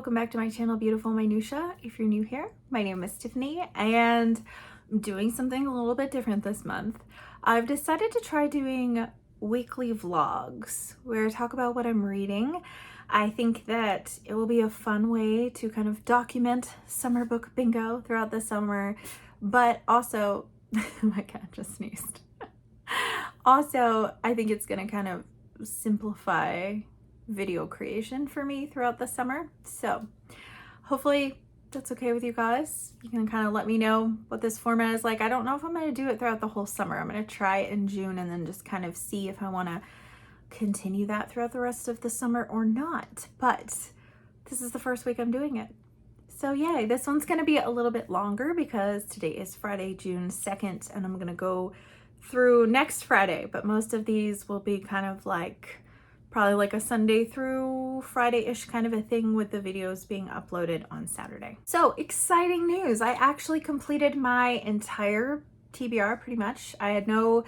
welcome back to my channel, Beautiful Minutia. If you're new here, my name is Tiffany and I'm doing something a little bit different this month. I've decided to try doing weekly vlogs where I talk about what I'm reading. I think that it will be a fun way to kind of document summer book bingo throughout the summer, but also, my cat just sneezed. Also, I think it's gonna kind of simplify video creation for me throughout the summer. So hopefully that's okay with you guys. You can kind of let me know what this format is like. I don't know if I'm going to do it throughout the whole summer. I'm going to try it in June and then just kind of see if I want to continue that throughout the rest of the summer or not. But this is the first week I'm doing it. So yay, this one's going to be a little bit longer because today is Friday, June 2nd, and I'm going to go through next Friday. But most of these will be kind of like probably like a Sunday through Friday-ish kind of a thing, with the videos being uploaded on Saturday. So exciting news. I actually completed my entire TBR pretty much. I had no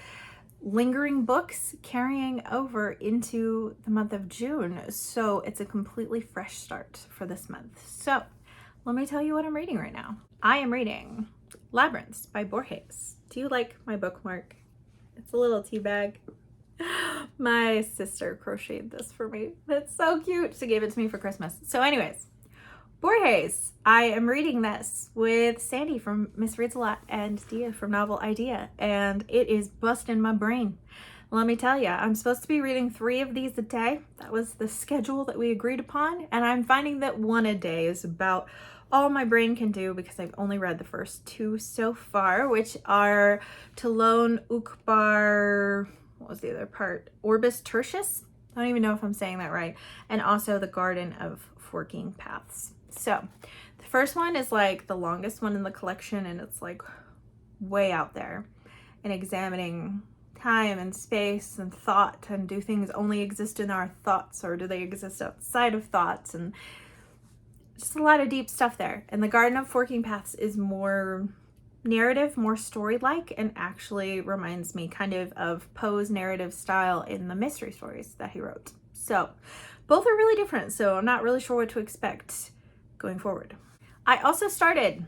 lingering books carrying over into the month of June. So it's a completely fresh start for this month. So let me tell you what I'm reading right now. I am reading Labyrinths by Borges. Do you like my bookmark? It's a little tea bag. My sister crocheted this for me. That's so cute. She gave it to me for Christmas. So anyways, Borges. I am reading this with Sandy from Miss Reads a Lot and Dia from Novel Idea, and it is busting my brain. Let me tell you, I'm supposed to be reading 3 of these a day. That was the schedule that we agreed upon, and I'm finding that 1 a day is about all my brain can do because I've only read the first 2 so far, which are Talon Ukbar, what was the other part? Orbis Tertius? I don't even know if I'm saying that right. And also The Garden of Forking Paths. So the first one is like the longest one in the collection, and it's like way out there and examining time and space and thought, and do things only exist in our thoughts, or do they exist outside of thoughts, and just a lot of deep stuff there. And The Garden of Forking Paths is more narrative, more story-like, and actually reminds me kind of Poe's narrative style in the mystery stories that he wrote. So both are really different, so I'm not really sure what to expect going forward. I also started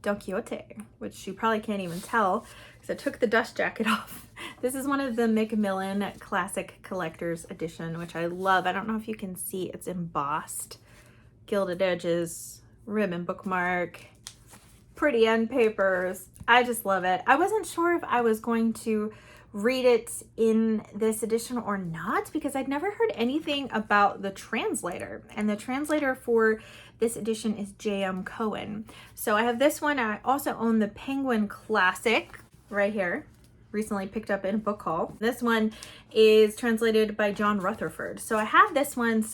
Don Quixote, which you probably can't even tell because I took the dust jacket off. This is one of the Macmillan Classic Collector's Edition, which I love. I don't know if you can see, it's embossed, gilded edges, ribbon bookmark, pretty end papers. I just love it. I wasn't sure if I was going to read it in this edition or not because I'd never heard anything about the translator, and the translator for this edition is J.M. Cohen. So I have this one. I also own the Penguin Classic right here, recently picked up in a book haul. This one is translated by John Rutherford. So I have this one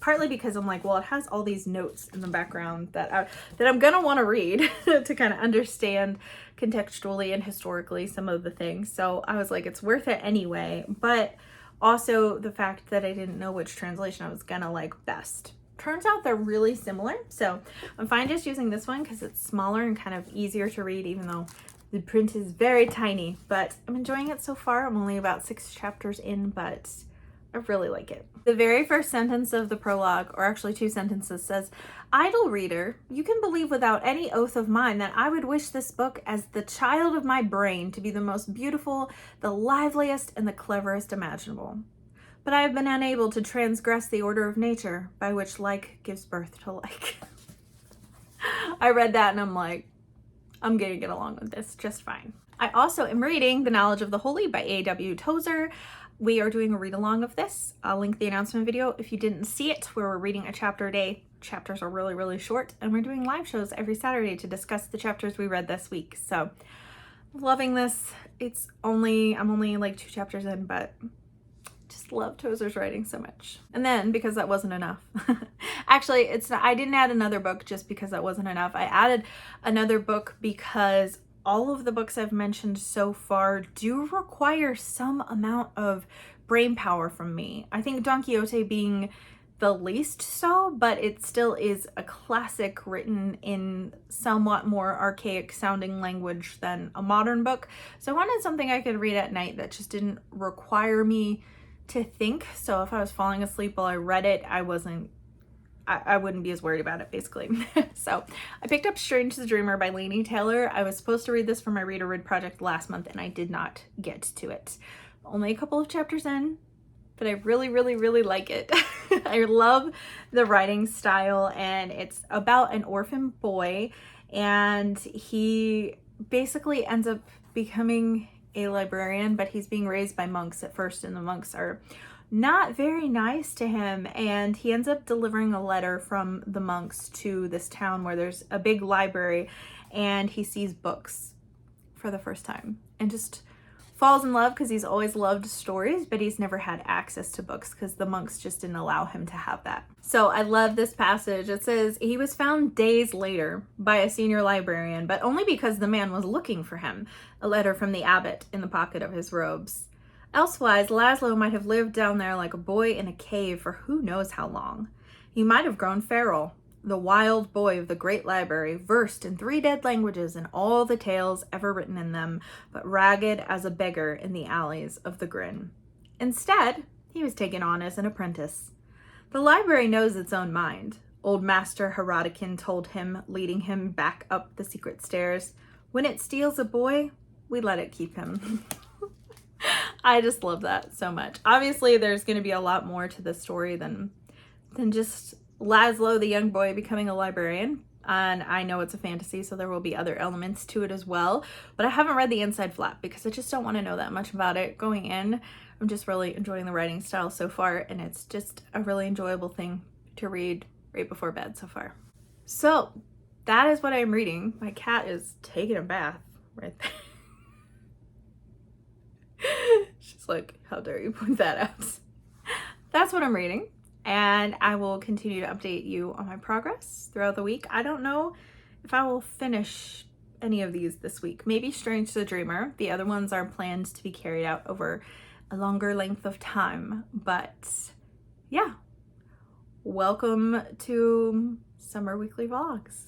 partly because I'm like, well, it has all these notes in the background that I'm gonna want to read to kind of understand contextually and historically some of the things. So I was like, it's worth it anyway. But also the fact that I didn't know which translation I was gonna like best. Turns out they're really similar. So I'm fine just using this one because it's smaller and kind of easier to read, even though the print is very tiny. But I'm enjoying it so far. I'm only about 6 chapters in, but I really like it. The very first sentence of the prologue, or actually 2 sentences, says, "Idle reader, you can believe without any oath of mine that I would wish this book as the child of my brain to be the most beautiful, the liveliest, and the cleverest imaginable. But I have been unable to transgress the order of nature by which like gives birth to like." I read that and I'm like, I'm gonna get along with this just fine. I also am reading The Knowledge of the Holy by A.W. Tozer. We are doing a read-along of this. I'll link the announcement video if you didn't see it, where we're reading a chapter a day. Chapters are really, really short, and we're doing live shows every Saturday to discuss the chapters we read this week. So loving this. I'm only like 2 chapters in, but just love Tozer's writing so much. And then, because that wasn't enough, actually, I didn't add another book just because that wasn't enough. I added another book because all of the books I've mentioned so far do require some amount of brain power from me. I think Don Quixote being the least so, but it still is a classic written in somewhat more archaic sounding language than a modern book. So I wanted something I could read at night that just didn't require me to think. So if I was falling asleep while I read it, I wasn't I wouldn't be as worried about it, basically. So I picked up Strange the Dreamer by Laini Taylor. I was supposed to read this for my Read or Read project last month, and I did not get to it. Only a couple of chapters in, but I really, really, really like it. I love the writing style, and it's about an orphan boy, and he basically ends up becoming a librarian, but he's being raised by monks at first, and the monks are not very nice to him, and he ends up delivering a letter from the monks to this town where there's a big library, and he sees books for the first time and just falls in love because he's always loved stories, but he's never had access to books because the monks just didn't allow him to have that. So I love this passage. It says, he was found days later by a senior librarian, but only because the man was looking for him, a letter from the abbot in the pocket of his robes. Elsewise, Laszlo might have lived down there like a boy in a cave for who knows how long. He might have grown feral, the wild boy of the great library, versed in 3 dead languages and all the tales ever written in them, but ragged as a beggar in the alleys of the Grin. Instead, he was taken on as an apprentice. The library knows its own mind, old Master Herodikin told him, leading him back up the secret stairs. When it steals a boy, we let it keep him. I just love that so much. Obviously, there's going to be a lot more to the story than just Laszlo, the young boy, becoming a librarian. And I know it's a fantasy, so there will be other elements to it as well. But I haven't read the inside flap because I just don't want to know that much about it going in. I'm just really enjoying the writing style so far, and it's just a really enjoyable thing to read right before bed so far. So that is what I'm reading. My cat is taking a bath right there. She's like, how dare you point that out? That's what I'm reading, and I will continue to update you on my progress throughout the week. I don't know if I will finish any of these this week. Maybe Strange the Dreamer. The other ones are planned to be carried out over a longer length of time, but yeah. Welcome to Summer Weekly Vlogs.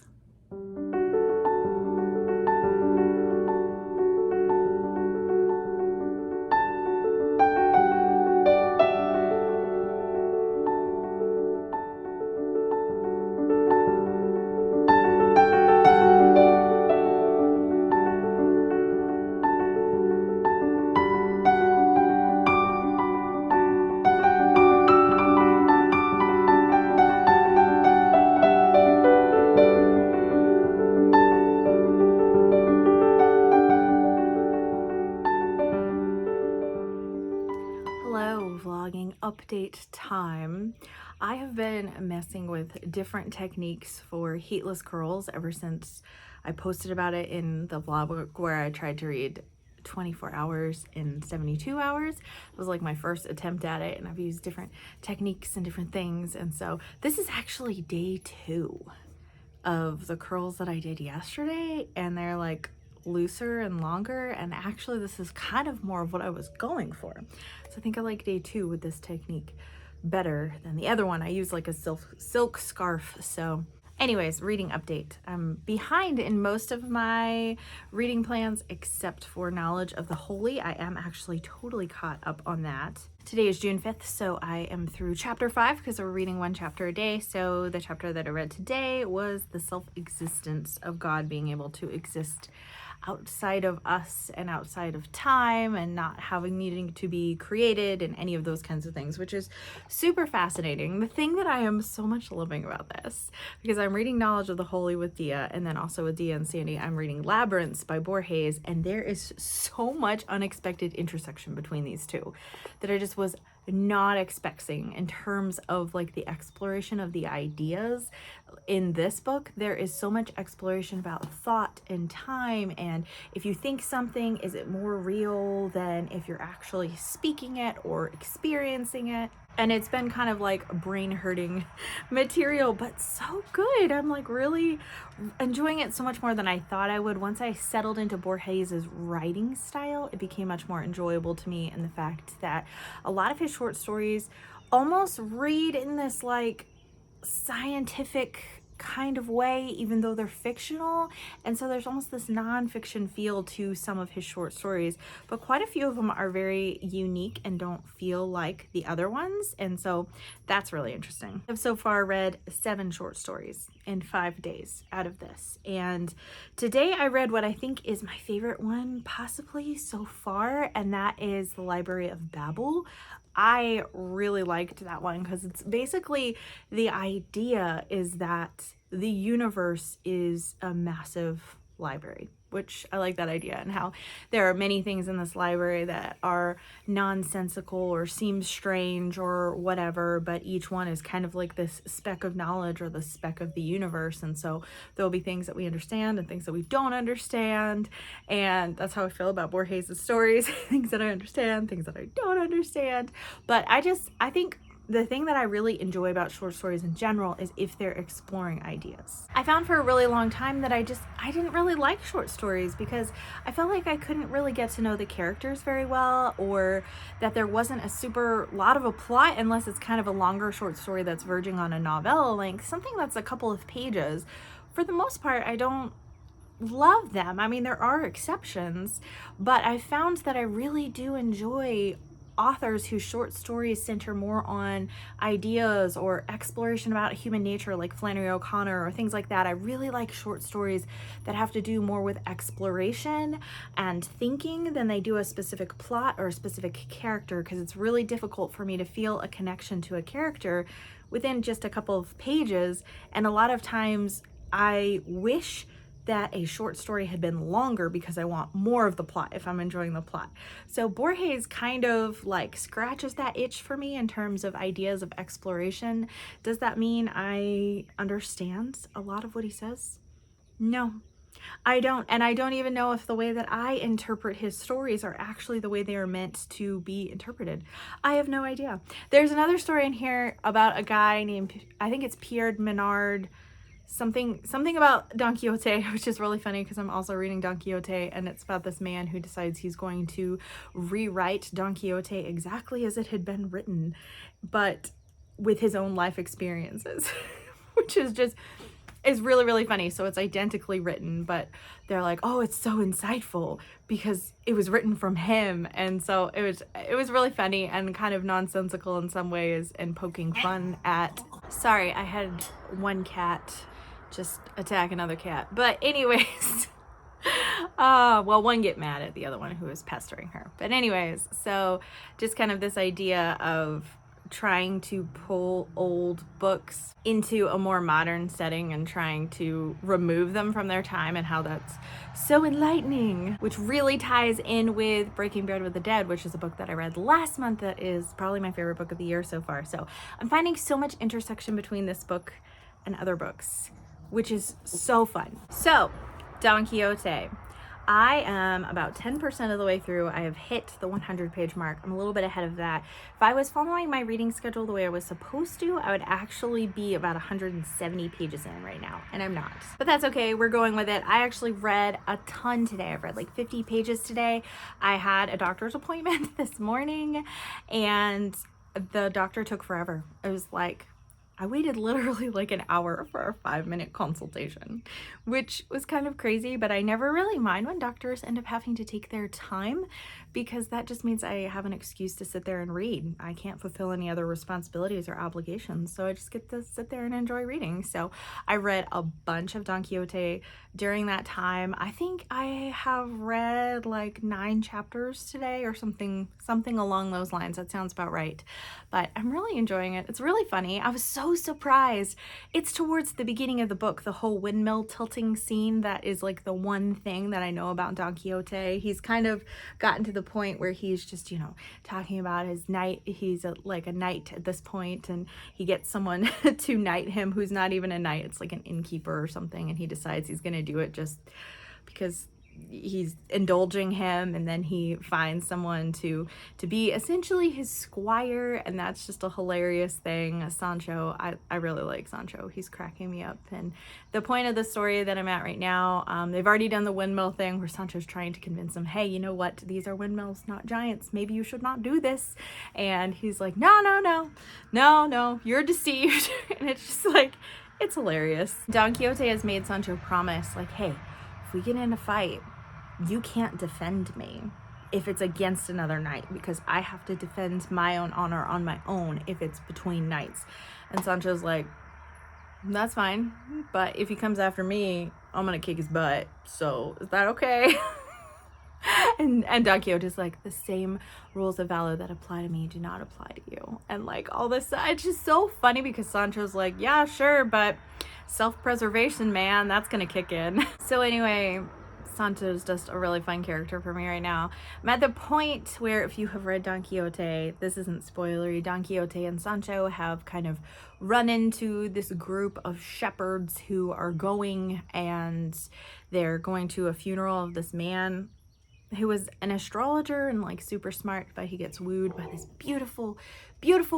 Update time. I have been messing with different techniques for heatless curls ever since I posted about it in the vlog where I tried to read 24 hours in 72 hours. It was like my first attempt at it, and I've used different techniques and different things. And so this is actually day 2 of the curls that I did yesterday, and they're like looser and longer, and actually this is kind of more of what I was going for. So I think I like day 2 with this technique better than the other one. I use like a silk scarf. So anyways, reading update. I'm behind in most of my reading plans except for Knowledge of the Holy. I am actually totally caught up on that. Today is June 5th, so I am through chapter 5 because we're reading 1 chapter a day. So the chapter that I read today was the self-existence of God being able to exist outside of us and outside of time, and not needing to be created and any of those kinds of things, which is super fascinating. The thing that I am so much loving about this, because I'm reading Knowledge of the Holy with Dia, and then also with Dia and Sandy, I'm reading Labyrinths by Borges, and there is so much unexpected intersection between these two that I just was not expecting in terms of like the exploration of the ideas in this book. There is so much exploration about thought and time, and if you think something, is it more real than if you're actually speaking it or experiencing it? And it's been kind of like brain hurting material, but so good. I'm like really enjoying it so much more than I thought I would. Once I settled into Borges's writing style, it became much more enjoyable to me, and the fact that a lot of his short stories almost read in this like scientific kind of way, even though they're fictional. And so there's almost this nonfiction feel to some of his short stories, but quite a few of them are very unique and don't feel like the other ones. And so that's really interesting. I've so far read 7 short stories in 5 days out of this. And today I read what I think is my favorite one possibly so far, and that is The Library of Babel. I really liked that one because it's basically, the idea is that the universe is a massive library, which I like that idea, and how there are many things in this library that are nonsensical or seem strange or whatever, but each one is kind of like this speck of knowledge or the speck of the universe. And so there'll be things that we understand and things that we don't understand, and that's how I feel about Borges' stories. Things that I understand, things that I don't understand. But I think the thing that I really enjoy about short stories in general is if they're exploring ideas. I found for a really long time that I didn't really like short stories because I felt like I couldn't really get to know the characters very well, or that there wasn't a super lot of a plot unless it's kind of a longer short story that's verging on a novella length, something that's a couple of pages. For the most part, I don't love them. I mean, there are exceptions, but I found that I really do enjoy authors whose short stories center more on ideas or exploration about human nature, like Flannery O'Connor or things like that. I really like short stories that have to do more with exploration and thinking than they do a specific plot or a specific character, because it's really difficult for me to feel a connection to a character within just a couple of pages. And a lot of times I wish that a short story had been longer because I want more of the plot if I'm enjoying the plot. So Borges kind of like scratches that itch for me in terms of ideas of exploration. Does that mean I understand a lot of what he says? No, I don't. And I don't even know if the way that I interpret his stories are actually the way they are meant to be interpreted. I have no idea. There's another story in here about a guy named, I think it's Pierre Menard, something about Don Quixote, which is really funny because I'm also reading Don Quixote, and it's about this man who decides he's going to rewrite Don Quixote exactly as it had been written, but with his own life experiences, which is really, really funny. So it's identically written, but they're like, oh, it's so insightful because it was written from him. And so it was really funny and kind of nonsensical in some ways, and poking fun at, sorry, I had one cat just attack another cat. But anyways, well, one get mad at the other one who was pestering her. But anyways, so just kind of this idea of trying to pull old books into a more modern setting and trying to remove them from their time, and how that's so enlightening, which really ties in with Breaking Bread with the Dead, which is a book that I read last month that is probably my favorite book of the year so far. So I'm finding so much intersection between this book and other books, which is so fun. So Don Quixote, I am about 10% of the way through. I have hit the 100-page mark. I'm a little bit ahead of that. If I was following my reading schedule the way I was supposed to, I would actually be about 170 pages in right now, and I'm not. But that's okay, we're going with it. I actually read a ton today. I've read like 50 pages today. I had a doctor's appointment this morning, and the doctor took forever. It was like, I waited literally like an hour for a 5-minute consultation, which was kind of crazy, but I never really mind when doctors end up having to take their time, because that just means I have an excuse to sit there and read. I can't fulfill any other responsibilities or obligations, so I just get to sit there and enjoy reading. So I read a bunch of Don Quixote during that time. I think I have read like 9 chapters today or something along those lines. That sounds about right. But I'm really enjoying it. It's really funny. I was so surprised. It's towards the beginning of the book, the whole windmill tilting scene, that is like the one thing that I know about Don Quixote. He's kind of gotten to the point where he's just, talking about his knight. He's like a knight at this point, and he gets someone to knight him who's not even a knight. It's like an innkeeper or something, and he decides he's going to do it just because he's indulging him, and then he finds someone to be essentially his squire, and that's just a hilarious thing. Sancho, I really like Sancho. He's cracking me up. And the point of the story that I'm at right now, they've already done the windmill thing where Sancho's trying to convince him, hey, you know what, these are windmills, not giants, maybe you should not do this. And he's like, no, you're deceived. And it's just like, It's hilarious. Don Quixote has made Sancho promise, like, hey, if we get in a fight, you can't defend me if it's against another knight, because I have to defend my own honor on my own if it's between knights. And Sancho's like, that's fine, but if he comes after me, I'm gonna kick his butt. So is that okay? and Don Quixote's like, the same rules of valor that apply to me do not apply to you. And like all this, it's just so funny because Sancho's like, yeah, sure, but self-preservation, man, that's gonna kick in. So anyway, Sancho's just a really fun character for me right now. I'm at the point where, if you have read Don Quixote, this isn't spoilery, Don Quixote and Sancho have kind of run into this group of shepherds who are going, and they're going to a funeral of this man who was an astrologer and like super smart, but he gets wooed by this beautiful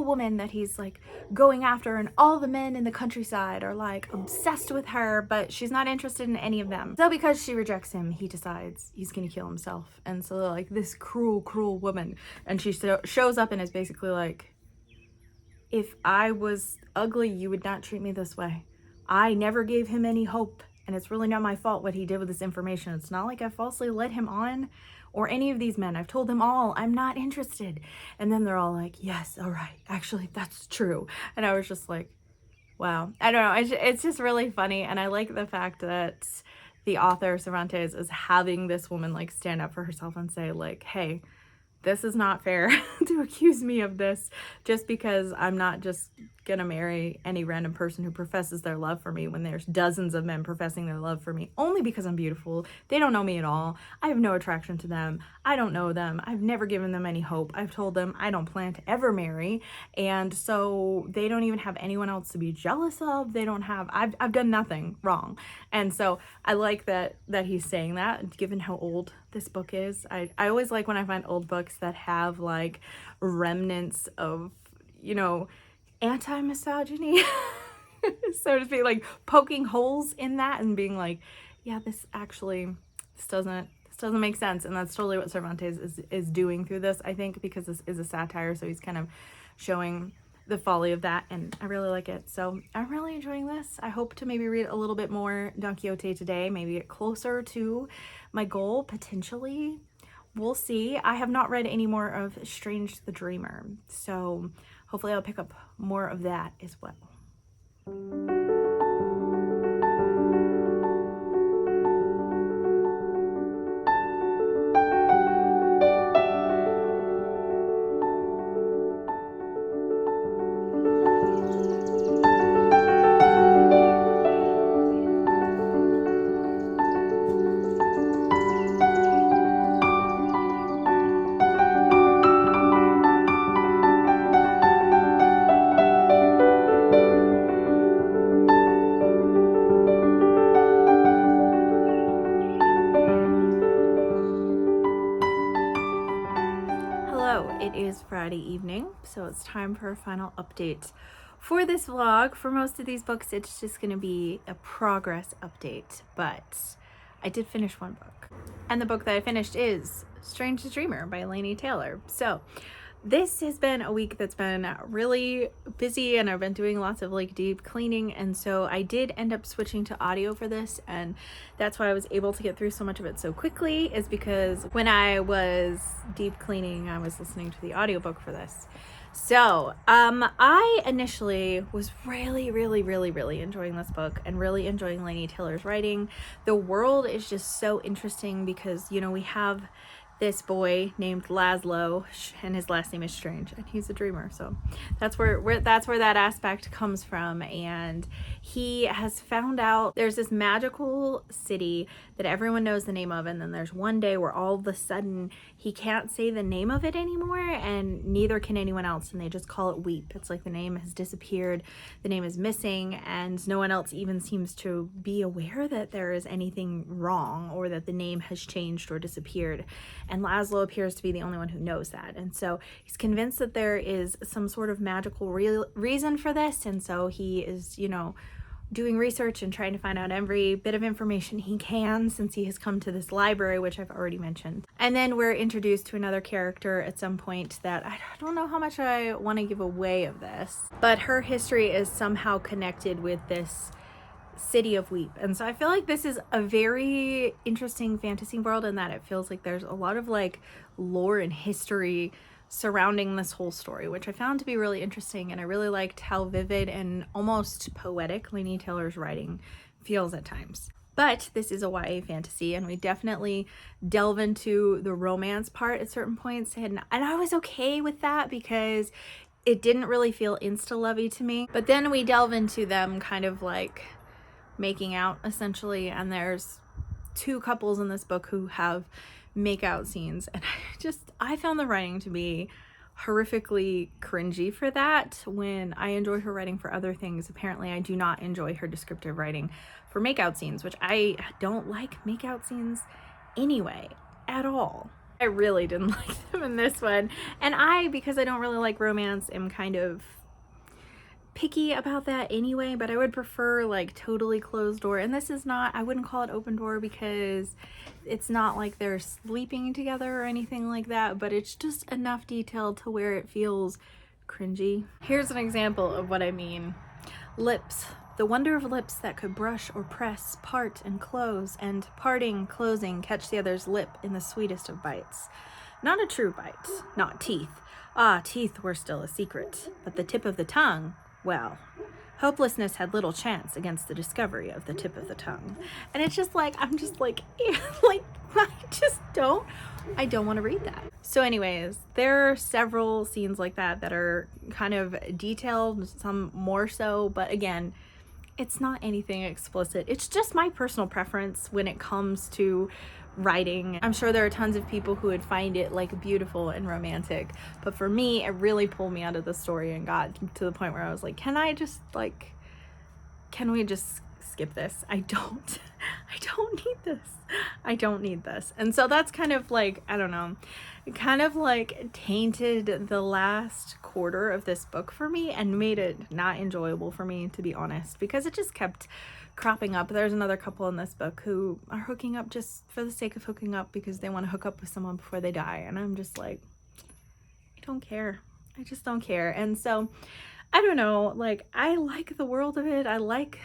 woman that he's like going after, and all the men in the countryside are like obsessed with her, but she's not interested in any of them. So because she rejects him, he decides he's gonna kill himself. And so like this cruel woman, and she shows up and is basically like, if I was ugly, you would not treat me this way. I never gave him any hope, and it's really not my fault what he did with this information. It's not like I falsely led him on, or any of these men. I've told them all I'm not interested. And then they're all like, yes, all right, actually that's true. And I was just like, wow. I don't know, it's just really funny. And I like the fact that the author Cervantes is having this woman like stand up for herself and say like, hey, this is not fair to accuse me of this just because I'm not just gonna marry any random person who professes their love for me when there's dozens of men professing their love for me only because I'm beautiful. They don't know me at all. I have no attraction to them. I don't know them. I've never given them any hope. I've told them I don't plan to ever marry, and so they don't even have anyone else to be jealous of. They don't have, I've done nothing wrong. And so I like that he's saying that, given how old this book is. I always like when I find old books that have like remnants of, you know, anti-misogyny, so to speak, like poking holes in that and being like, yeah, this doesn't make sense. And that's totally what Cervantes is doing through this, I think, because this is a satire, so he's kind of showing the folly of that, and I really like it. So I'm really enjoying this. I hope to maybe read a little bit more Don Quixote today, maybe get closer to my goal, potentially. We'll see. I have not read any more of Strange the Dreamer, so hopefully I'll pick up more of that as well. It is Friday evening, so it's time for a final update for this vlog. For most of these books, it's just going to be a progress update, but I did finish one book. And the book that I finished is Strange the Dreamer by Laini Taylor. So this has been a week that's been really busy, and I've been doing lots of like deep cleaning, and so I did end up switching to audio for this, and that's why I was able to get through so much of it so quickly, is because when I was deep cleaning, I was listening to the audiobook for this. So I initially was really enjoying this book and really enjoying Laini Taylor's writing. The world is just so interesting because, you know, we have this boy named Laszlo, and his last name is Strange, and he's a dreamer. So that's where that aspect comes from. And he has found out there's this magical city that everyone knows the name of, and then there's one day where all of a sudden he can't say the name of it anymore, and neither can anyone else, and they just call it Weep. It's like the name has disappeared, the name is missing, and no one else even seems to be aware that there is anything wrong or that the name has changed or disappeared. And Laszlo appears to be the only one who knows that. And so he's convinced that there is some sort of magical reason for this. And so he is, you know, doing research and trying to find out every bit of information he can since he has come to this library, which I've already mentioned. And then we're introduced to another character at some point that I don't know how much I want to give away of this, but her history is somehow connected with this city of Weep. And so I feel like this is a very interesting fantasy world in that it feels like there's a lot of like lore and history surrounding this whole story, which I found to be really interesting. And I really liked how vivid and almost poetic Laini Taylor's writing feels at times. But this is a YA fantasy, and we definitely delve into the romance part at certain points, and I was okay with that because it didn't really feel insta-lovey to me. But then we delve into them kind of like making out essentially, and there's two couples in this book who have make-out scenes, and I found the writing to be horrifically cringy for that. When I enjoy her writing for other things, apparently I do not enjoy her descriptive writing for make-out scenes, which I don't like make-out scenes anyway at all. I really didn't like them in this one, and because I don't really like romance, am kind of picky about that anyway, but I would prefer like totally closed door. And this is not, I wouldn't call it open door because it's not like they're sleeping together or anything like that, but it's just enough detail to where it feels cringy. Here's an example of what I mean. Lips. The wonder of lips that could brush or press, part and close, and parting, closing, catch the other's lip in the sweetest of bites. Not a true bite, not teeth. Ah, teeth were still a secret, but the tip of the tongue, well, hopelessness had little chance against the discovery of the tip of the tongue. And it's just like, I'm just like, like, I don't want to read that. So anyways, there are several scenes like that are kind of detailed, some more so, but again, it's not anything explicit. It's just my personal preference when it comes to writing. I'm sure there are tons of people who would find it like beautiful and romantic, but for me, it really pulled me out of the story and got to the point where I was like, can we just skip this? I don't need this. I don't need this. And so that's kind of like, I don't know, it kind of like tainted the last quarter of this book for me and made it not enjoyable for me, to be honest, because it just kept cropping up. There's another couple in this book who are hooking up just for the sake of hooking up because they want to hook up with someone before they die, and I'm just like, I don't care. I just don't care. And so I don't know, like, I like the world of it. I like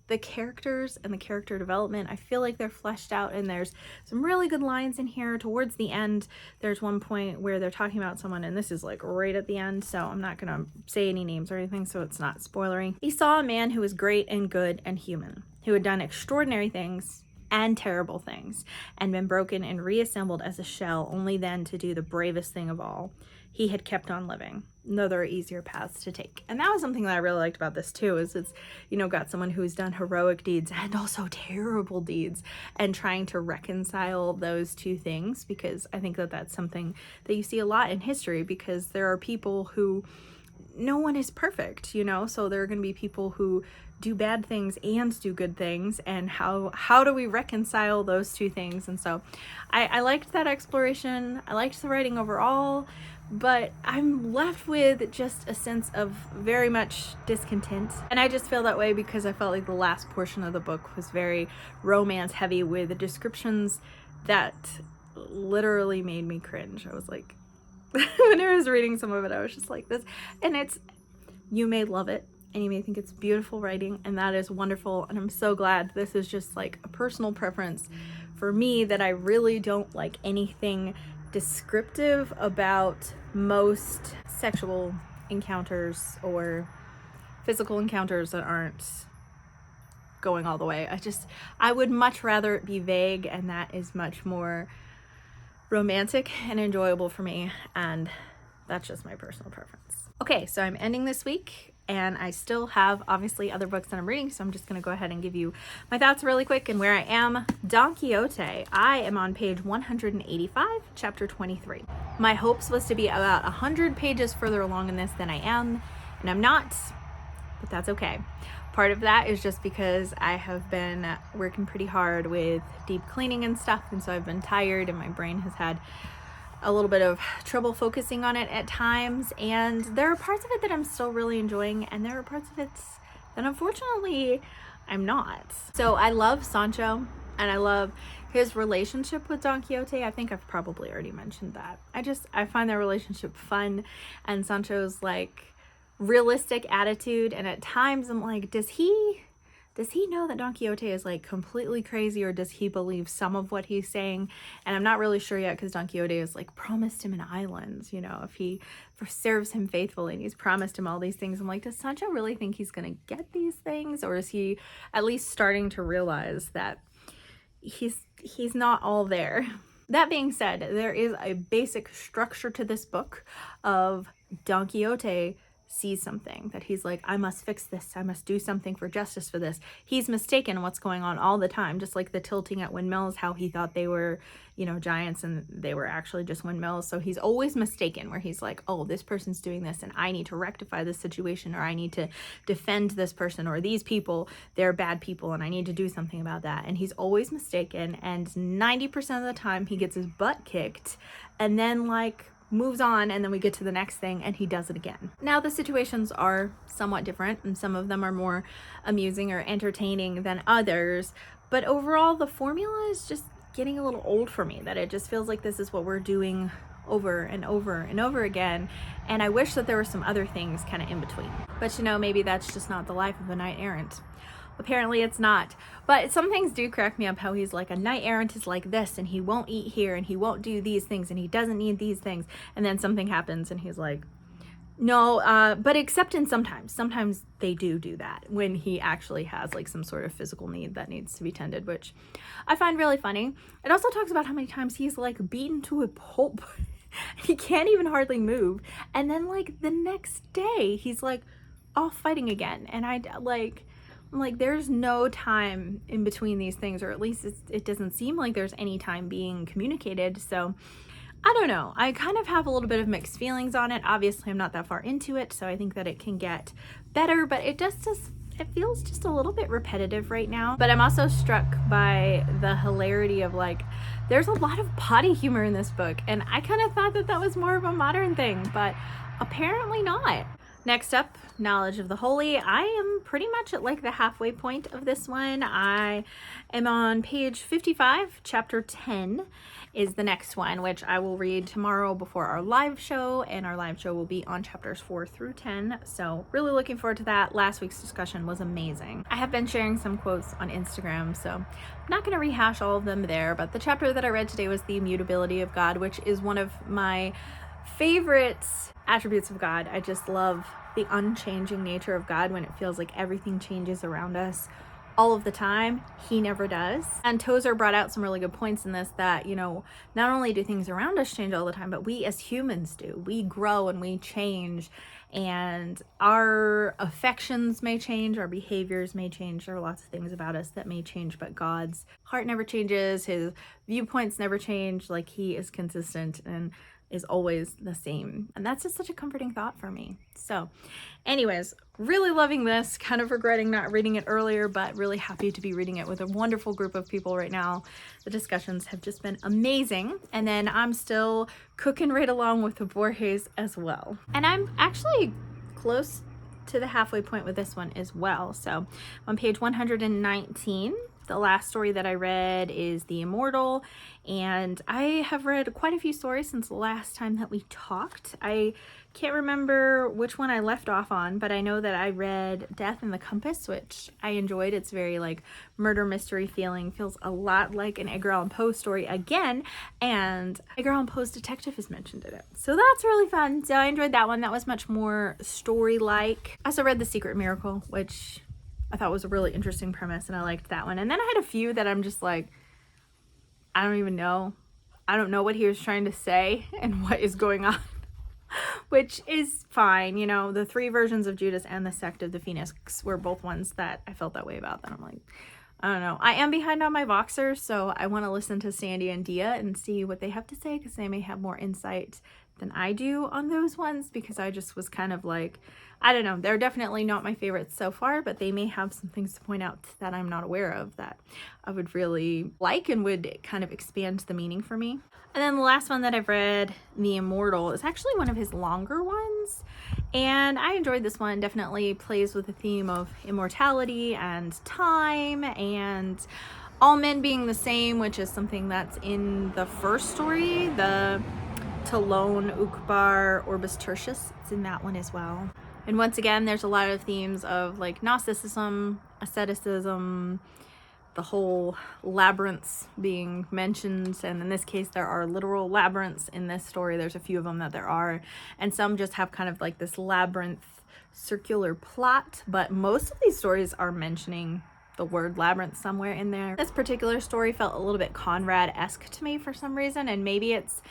the characters and the character development. I feel like they're fleshed out, and there's some really good lines in here. Towards the end, there's one point where they're talking about someone, and this is like right at the end, so I'm not gonna say any names or anything, so it's not spoilery. He saw a man who was great and good and human, who had done extraordinary things and terrible things, and been broken and reassembled as a shell, only then to do the bravest thing of all. He had kept on living, though there are easier paths to take. And that was something that I really liked about this too, is it's, got someone who's done heroic deeds and also terrible deeds, and trying to reconcile those two things, because I think that that's something that you see a lot in history, because there are people who, no one is perfect, so there are going to be people who do bad things and do good things, and how do we reconcile those two things? And so I liked that exploration. I liked the writing overall, but I'm left with just a sense of very much discontent. And I just feel that way because I felt like the last portion of the book was very romance heavy, with descriptions that literally made me cringe. I was like, when I was reading some of it, I was just like this. And you may love it and you may think it's beautiful writing, and that is wonderful. And I'm so glad. This is just like a personal preference for me, that I really don't like anything descriptive about most sexual encounters or physical encounters that aren't going all the way. I would much rather it be vague, and that is much more romantic and enjoyable for me, and that's just my personal preference. Okay, so I'm ending this week, and I still have obviously other books that I'm reading, so I'm just gonna go ahead and give you my thoughts really quick and where I am. Don Quixote, I am on page 185, chapter 23. My hopes was to be about 100 pages further along in this than I am, and I'm not, but that's okay. Part of that is just because I have been working pretty hard with deep cleaning and stuff, and so I've been tired, and my brain has had a little bit of trouble focusing on it at times, and there are parts of it that I'm still really enjoying, and there are parts of it that unfortunately I'm not. So I love Sancho, and I love his relationship with Don Quixote. I think I've probably already mentioned that. I find their relationship fun, and Sancho's like realistic attitude, and at times I'm like, does he know that Don Quixote is like completely crazy, or does he believe some of what he's saying? And I'm not really sure yet, because Don Quixote has like promised him an island, you know, if he serves him faithfully, and he's promised him all these things. I'm like, does Sancho really think he's gonna get these things, or is he at least starting to realize that he's not all there? That being said, there is a basic structure to this book of Don Quixote sees something that he's like, I must fix this, I must do something for justice for this. He's mistaken what's going on all the time, just like the tilting at windmills, how he thought they were, you know, giants and they were actually just windmills. So he's always mistaken, where he's like, oh, this person's doing this and I need to rectify this situation, or I need to defend this person, or these people, they're bad people and I need to do something about that. And he's always mistaken, and 90% of the time he gets his butt kicked and then like moves on, and then we get to the next thing and he does it again. Now the situations are somewhat different, and some of them are more amusing or entertaining than others, but overall the formula is just getting a little old for me, that it just feels like this is what we're doing over and over and over again, and I wish that there were some other things kind of in between. But you know, maybe that's just not the life of a knight errant. Apparently it's not. But some things do crack me up, how he's like, a knight errant is like this, and he won't eat here, and he won't do these things, and he doesn't need these things. And then something happens and he's like, no, but except in sometimes they do that, when he actually has like some sort of physical need that needs to be tended, which I find really funny. It also talks about how many times he's like beaten to a pulp. He can't even hardly move. And then like the next day he's like off fighting again. And I'm like, there's no time in between these things, or at least it doesn't seem like there's any time being communicated. So I don't know. I kind of have a little bit of mixed feelings on it. Obviously, I'm not that far into it, so I think that it can get better, but it feels just a little bit repetitive right now. But I'm also struck by the hilarity of like, there's a lot of potty humor in this book, and I kind of thought that was more of a modern thing, but apparently not. Next up, Knowledge of the Holy. I am pretty much at like the halfway point of this one. I am on page 55. Chapter 10 is the next one, which I will read tomorrow before our live show, and our live show will be on chapters 4 through 10. So really looking forward to that. Last week's discussion was amazing. I have been sharing some quotes on Instagram, so I'm not going to rehash all of them there, but the chapter that I read today was the immutability of God, which is one of my favorite attributes of God. I just love the unchanging nature of God, when it feels like everything changes around us all of the time. He never does. And Tozer brought out some really good points in this, that, you know, not only do things around us change all the time, but we as humans do. We grow and we change, and our affections may change, our behaviors may change. There are lots of things about us that may change, but God's heart never changes. His viewpoints never change. Like, he is consistent and is always the same. And that's just such a comforting thought for me. So anyways, really loving this, kind of regretting not reading it earlier, but really happy to be reading it with a wonderful group of people right now. The discussions have just been amazing. And then I'm still cooking right along with the Borges as well. And I'm actually close to the halfway point with this one as well. So on page 119, the last story that I read is The Immortal, and I have read quite a few stories since the last time that we talked. I can't remember which one I left off on, but I know that I read Death in the Compass, which I enjoyed. It's very like murder mystery feeling, feels a lot like an Edgar Allan Poe story again, and Edgar Allan Poe's detective is mentioned in it. So that's really fun. So I enjoyed that one. That was much more story-like. I also read The Secret Miracle, which I thought was a really interesting premise, and I liked that one. And then I had a few that I'm just like, I don't even know. I don't know what he was trying to say and what is going on, which is fine. You know, the 3 versions of Judas and the Sect of the Phoenix were both ones that I felt that way about. That I'm like, I don't know. I am behind on my Voxers, so I want to listen to Sandy and Dia and see what they have to say, because they may have more insight than I do on those ones, because I just was kind of like, I don't know, they're definitely not my favorites so far, but they may have some things to point out that I'm not aware of that I would really like and would kind of expand the meaning for me. And then the last one that I've read, The Immortal, is actually one of his longer ones, And I enjoyed this one. Definitely plays with the theme of immortality and time and all men being the same, which is something that's in the first story, the Talon Ukbar Orbis Tertius. It's in that one as well. And once again, there's a lot of themes of like Gnosticism, asceticism, the whole labyrinths being mentioned, and in this case there are literal labyrinths in this story. There's a few of them that there are, and some just have kind of like this labyrinth circular plot, but most of these stories are mentioning the word labyrinth somewhere in there. This particular story felt a little bit Conrad-esque to me for some reason, and maybe it's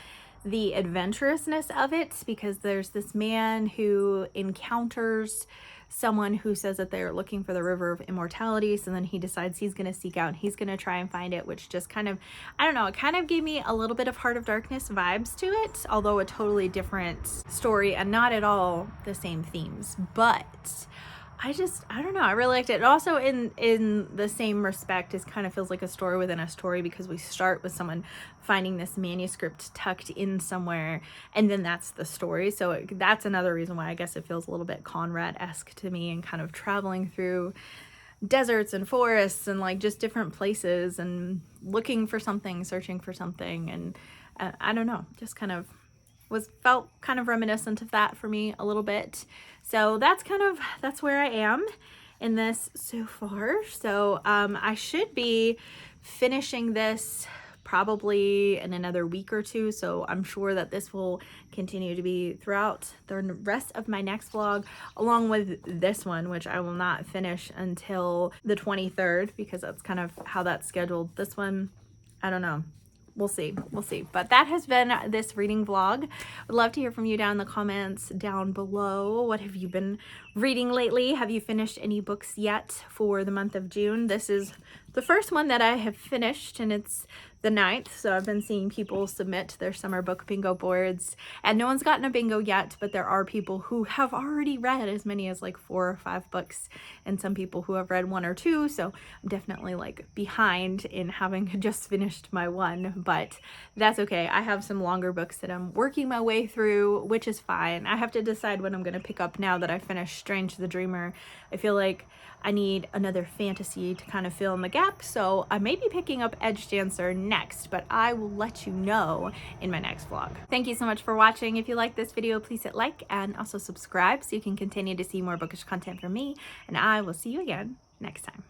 the adventurousness of it, because there's this man who encounters someone who says that they're looking for the river of immortality, so then he decides he's going to seek out and he's going to try and find it, which just kind of, I don't know, it kind of gave me a little bit of Heart of Darkness vibes to it, although a totally different story and not at all the same themes. But I don't know, I really liked it. Also in the same respect, it kind of feels like a story within a story, because we start with someone finding this manuscript tucked in somewhere, and then that's the story. So that's another reason why I guess it feels a little bit Conrad-esque to me, and kind of traveling through deserts and forests and like just different places and looking for something, searching for something. And I don't know, just kind of felt kind of reminiscent of that for me a little bit. So that's where I am in this so far. So I should be finishing this probably in another week or two, so I'm sure that this will continue to be throughout the rest of my next vlog, along with this one, which I will not finish until the 23rd, because that's kind of how that's scheduled. This one, I don't know. We'll see. But that has been this reading vlog. Would love to hear from you down in the comments down below. What have you been reading lately? Have you finished any books yet for the month of June? This is the first one that I have finished, and it's the 9th, so I've been seeing people submit their summer book bingo boards, and no one's gotten a bingo yet, but there are people who have already read as many as like 4 or 5 books, and some people who have read 1 or 2, so I'm definitely like behind in having just finished my one, but that's okay. I have some longer books that I'm working my way through, which is fine. I have to decide what I'm going to pick up now that I finished Strange the Dreamer. I feel like I need another fantasy to kind of fill in the gap, so I may be picking up Edge Dancer next, but I will let you know in my next vlog. Thank you so much for watching. If you like this video, please hit like and also subscribe so you can continue to see more bookish content from me, and I will see you again next time.